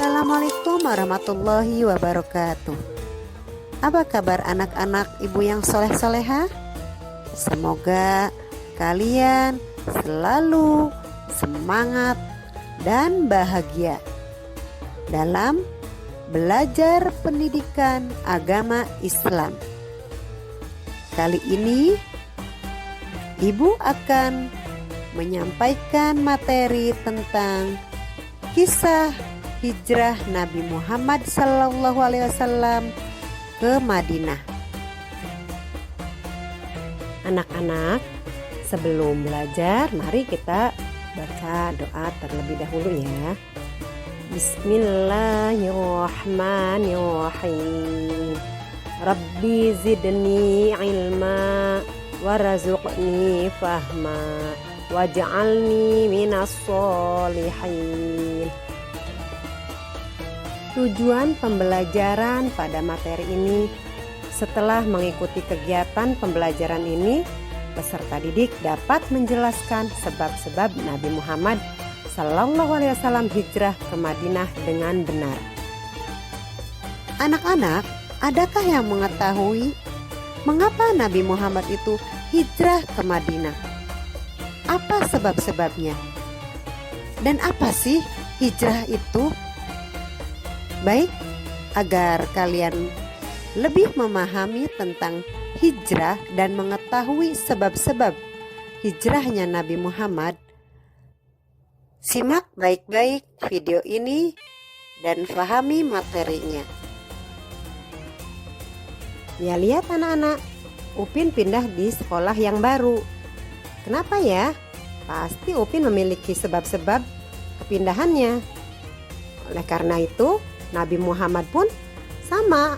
Assalamualaikum warahmatullahi wabarakatuh. Apa kabar anak-anak ibu yang soleh-soleha? Semoga kalian selalu semangat dan bahagia dalam belajar pendidikan agama Islam. Kali ini ibu akan menyampaikan materi tentang kisah hijrah Nabi Muhammad SAW ke Madinah. Anak-anak, sebelum belajar, mari kita baca doa terlebih dahulu ya. Bismillahirrahmanirrahim. Rabbi zidni ilma warzuqni fahma waj'alni minas sholihin. Tujuan pembelajaran pada materi ini, setelah mengikuti kegiatan pembelajaran ini, peserta didik dapat menjelaskan sebab-sebab Nabi Muhammad SAW hijrah ke Madinah dengan benar. Anak-anak, adakah yang mengetahui mengapa Nabi Muhammad itu hijrah ke Madinah? Apa sebab-sebabnya? Dan apa sih hijrah itu? Baik, agar kalian lebih memahami tentang hijrah dan mengetahui sebab-sebab hijrahnya Nabi Muhammad, simak baik-baik video ini dan pahami materinya. Ya, lihat anak-anak, Upin pindah di sekolah yang baru. Kenapa ya? Pasti Upin memiliki sebab-sebab kepindahannya. Oleh karena itu, Nabi Muhammad pun sama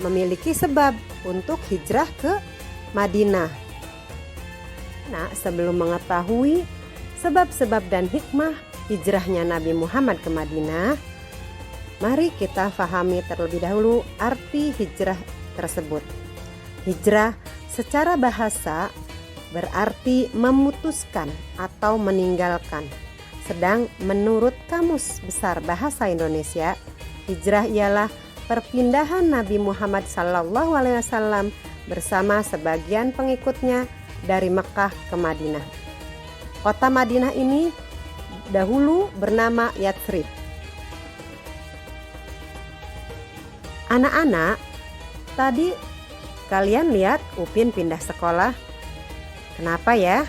memiliki sebab untuk hijrah ke Madinah. Nah, sebelum mengetahui sebab-sebab dan hikmah hijrahnya Nabi Muhammad ke Madinah, mari kita fahami terlebih dahulu arti hijrah tersebut. Hijrah secara bahasa berarti memutuskan atau meninggalkan. Sedang menurut Kamus Besar Bahasa Indonesia, hijrah ialah perpindahan Nabi Muhammad SAW bersama sebagian pengikutnya dari Mekah ke Madinah. Kota Madinah ini dahulu bernama Yatsrib. Anak-anak, tadi kalian lihat Upin pindah sekolah. Kenapa ya?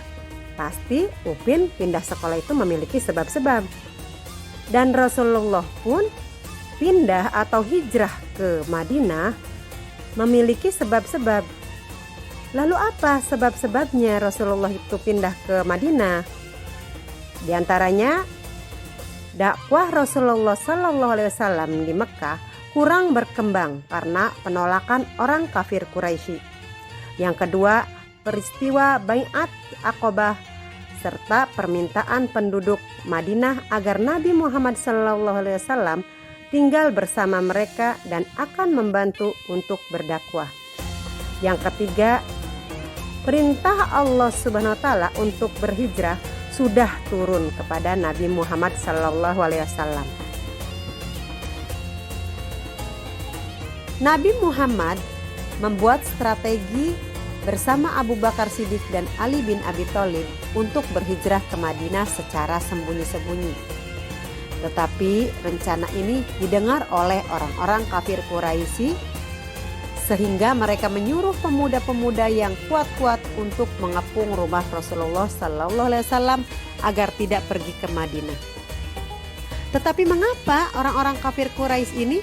Pasti Upin pindah sekolah itu memiliki sebab-sebab. Dan Rasulullah pun pindah atau hijrah ke Madinah memiliki sebab-sebab. Lalu apa sebab-sebabnya Rasulullah itu pindah ke Madinah? Di antaranya, dakwah Rasulullah SAW di Mekah kurang berkembang karena penolakan orang kafir Quraisy. Yang kedua, peristiwa Bai'at Aqabah serta permintaan penduduk Madinah agar Nabi Muhammad SAW tinggal bersama mereka dan akan membantu untuk berdakwah. Yang ketiga, perintah Allah Subhanahu wa taala untuk berhijrah sudah turun kepada Nabi Muhammad SAW. Nabi Muhammad membuat strategi bersama Abu Bakar Siddiq dan Ali bin Abi Thalib untuk berhijrah ke Madinah secara sembunyi-sembunyi. Tetapi rencana ini didengar oleh orang-orang kafir Quraisy, sehingga mereka menyuruh pemuda-pemuda yang kuat-kuat untuk mengepung rumah Rasulullah SAW agar tidak pergi ke Madinah. Tetapi mengapa orang-orang kafir Quraisy ini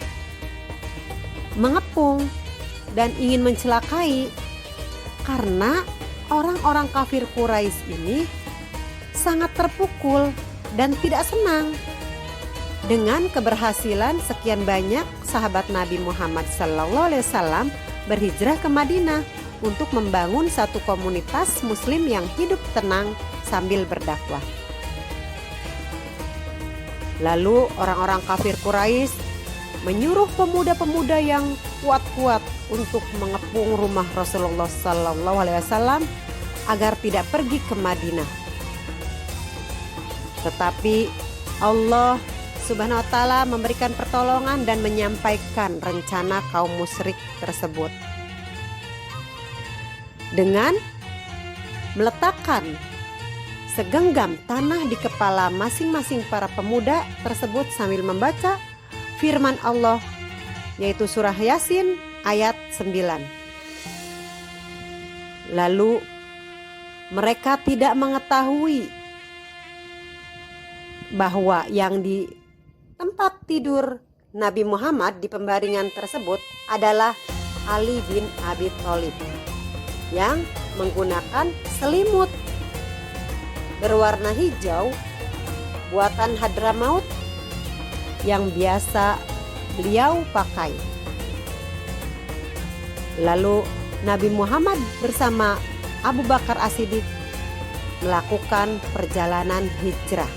mengepung dan ingin mencelakai? Karena orang-orang kafir Quraisy ini sangat terpukul dan tidak senang dengan keberhasilan sekian banyak sahabat Nabi Muhammad SAW berhijrah ke Madinah untuk membangun satu komunitas muslim yang hidup tenang sambil berdakwah. Lalu orang-orang kafir Quraisy menyuruh pemuda-pemuda yang kuat-kuat untuk mengepung rumah Rasulullah SAW agar tidak pergi ke Madinah. Tetapi Allah Subhanahu wa taala memberikan pertolongan dan menyampaikan rencana kaum musyrik tersebut dengan meletakkan segenggam tanah di kepala masing-masing para pemuda tersebut sambil membaca firman Allah, yaitu surah Yasin ayat 9. Lalu mereka tidak mengetahui bahwa yang di tempat tidur Nabi Muhammad di pembaringan tersebut adalah Ali bin Abi Thalib yang menggunakan selimut berwarna hijau buatan Hadramaut yang biasa beliau pakai. Lalu Nabi Muhammad bersama Abu Bakar As-Siddiq melakukan perjalanan hijrah.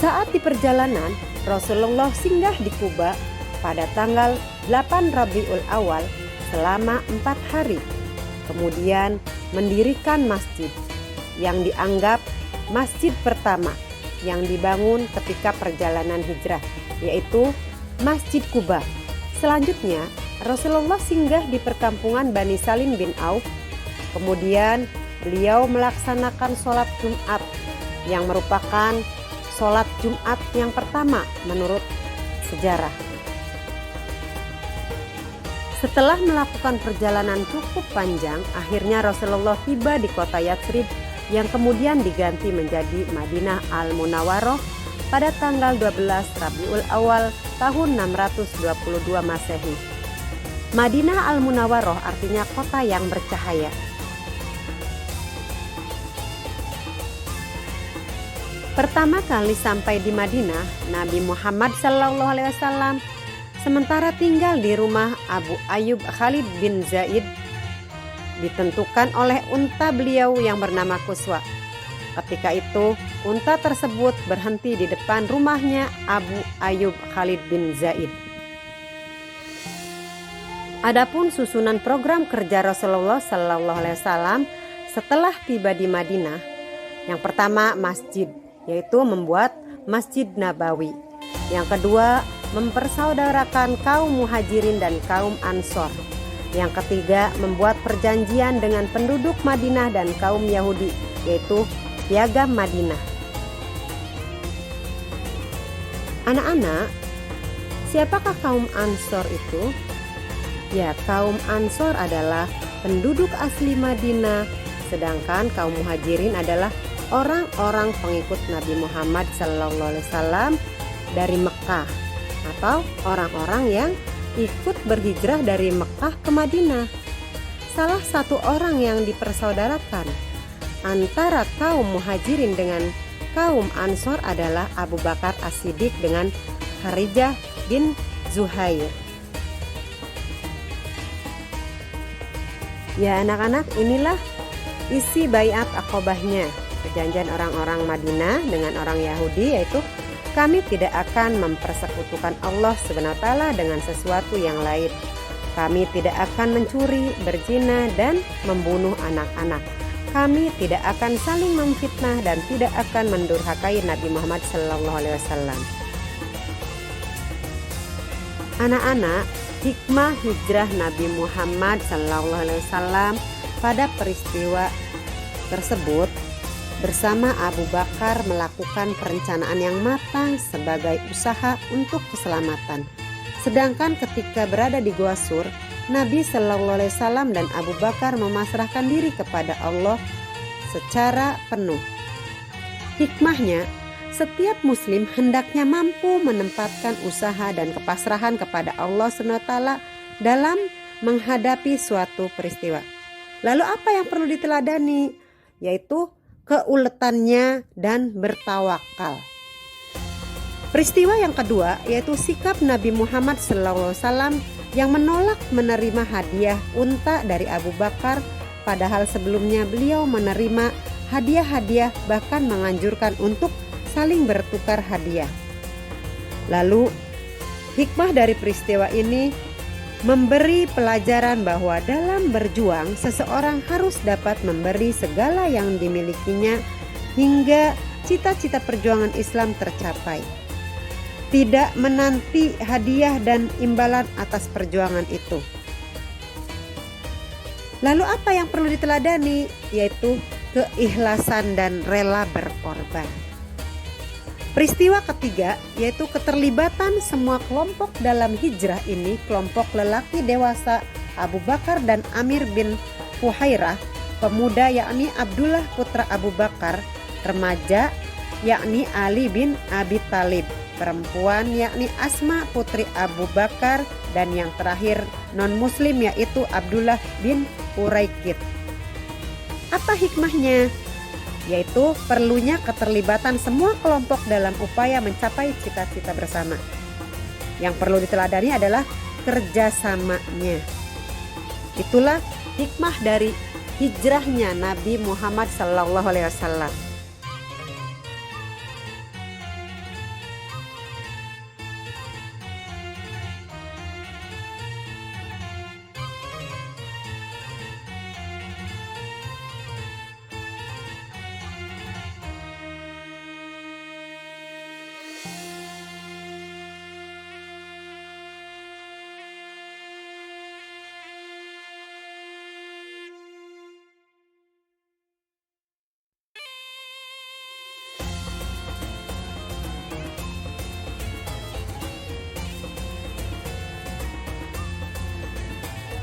Saat di perjalanan, Rasulullah singgah di Kuba pada tanggal 8 Rabiul Awal selama 4 hari. Kemudian mendirikan masjid yang dianggap masjid pertama yang dibangun ketika perjalanan hijrah, yaitu Masjid Kuba. Selanjutnya, Rasulullah singgah di perkampungan Bani Salim bin Auf. Kemudian beliau melaksanakan sholat Jumat yang merupakan sholat Jumat yang pertama menurut sejarah. Setelah melakukan perjalanan cukup panjang, akhirnya Rasulullah tiba di kota Yatsrib yang kemudian diganti menjadi Madinah Al-Munawwaroh pada tanggal 12 Rabiul Awal tahun 622 Masehi. Madinah Al-Munawwaroh artinya kota yang bercahaya. Pertama kali sampai di Madinah, Nabi Muhammad SAW sementara tinggal di rumah Abu Ayyub Khalid bin Zaid ditentukan oleh unta beliau yang bernama Quswa. Ketika itu, unta tersebut berhenti di depan rumahnya Abu Ayyub Khalid bin Zaid. Adapun susunan program kerja Rasulullah SAW setelah tiba di Madinah, yang pertama masjid, yaitu membuat Masjid Nabawi. Yang kedua, mempersaudarakan kaum Muhajirin dan kaum Ansor. Yang ketiga, membuat perjanjian dengan penduduk Madinah dan kaum Yahudi, yaitu Piagam Madinah. Anak-anak, siapakah kaum Ansor itu? Ya, kaum Ansor adalah penduduk asli Madinah, sedangkan kaum Muhajirin adalah orang-orang pengikut Nabi Muhammad SAW dari Mekah, atau orang-orang yang ikut berhijrah dari Mekah ke Madinah. Salah satu orang yang dipersaudarakan antara kaum Muhajirin dengan kaum Ansor adalah Abu Bakar As-Siddiq dengan Kharijah bin Zuhair. Ya anak-anak, inilah isi baiat Aqobahnya, perjanjian orang-orang Madinah dengan orang Yahudi, yaitu kami tidak akan mempersekutukan Allah Subhanahu wa taala dengan sesuatu yang lain. Kami tidak akan mencuri, berzina, dan membunuh anak-anak. Kami tidak akan saling memfitnah dan tidak akan mendurhakai Nabi Muhammad SAW. Anak-anak, hikmah hijrah Nabi Muhammad SAW pada peristiwa tersebut, bersama Abu Bakar melakukan perencanaan yang matang sebagai usaha untuk keselamatan. Sedangkan ketika berada di Gua Sur, Nabi SAW dan Abu Bakar memasrahkan diri kepada Allah secara penuh. Hikmahnya, setiap muslim hendaknya mampu menempatkan usaha dan kepasrahan kepada Allah SWT dalam menghadapi suatu peristiwa. Lalu apa yang perlu diteladani? Yaitu keuletannya dan bertawakal. Peristiwa yang kedua yaitu sikap Nabi Muhammad SAW yang menolak menerima hadiah unta dari Abu Bakar, padahal sebelumnya beliau menerima hadiah-hadiah, bahkan menganjurkan untuk saling bertukar hadiah. Lalu hikmah dari peristiwa ini memberi pelajaran bahwa dalam berjuang seseorang harus dapat memberi segala yang dimilikinya hingga cita-cita perjuangan Islam tercapai. Tidak menanti hadiah dan imbalan atas perjuangan itu. Lalu apa yang perlu diteladani? Yaitu keikhlasan dan rela berkorban. Peristiwa ketiga yaitu keterlibatan semua kelompok dalam hijrah ini. Kelompok lelaki dewasa Abu Bakar dan Amir bin Fuhairah, pemuda yakni Abdullah putra Abu Bakar, remaja yakni Ali bin Abi Thalib, perempuan yakni Asma putri Abu Bakar, dan yang terakhir non-muslim yaitu Abdullah bin Uraikid. Apa hikmahnya? Yaitu perlunya keterlibatan semua kelompok dalam upaya mencapai cita-cita bersama. Yang perlu diteladani adalah kerjasamanya. Itulah hikmah dari hijrahnya Nabi Muhammad SAW.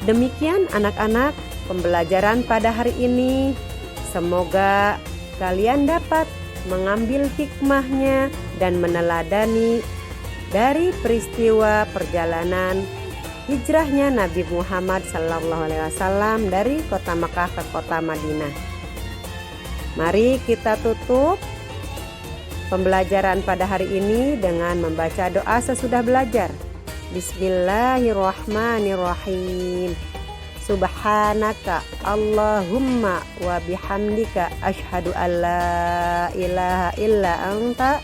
Demikian anak-anak pembelajaran pada hari ini. Semoga kalian dapat mengambil hikmahnya dan meneladani dari peristiwa perjalanan hijrahnya Nabi Muhammad SAW dari kota Makkah ke kota Madinah. Mari kita tutup pembelajaran pada hari ini dengan membaca doa sesudah belajar. Bismillahirrahmanirrahim. Subhanaka Allahumma wa bihamdika asyhadu an la ilaha illa anta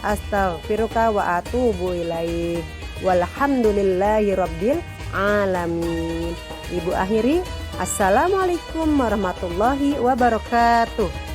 astaghfiruka wa atubu ilaik. Walhamdulillahi rabbil alamin. Ibu akhiri, assalamualaikum warahmatullahi wabarakatuh.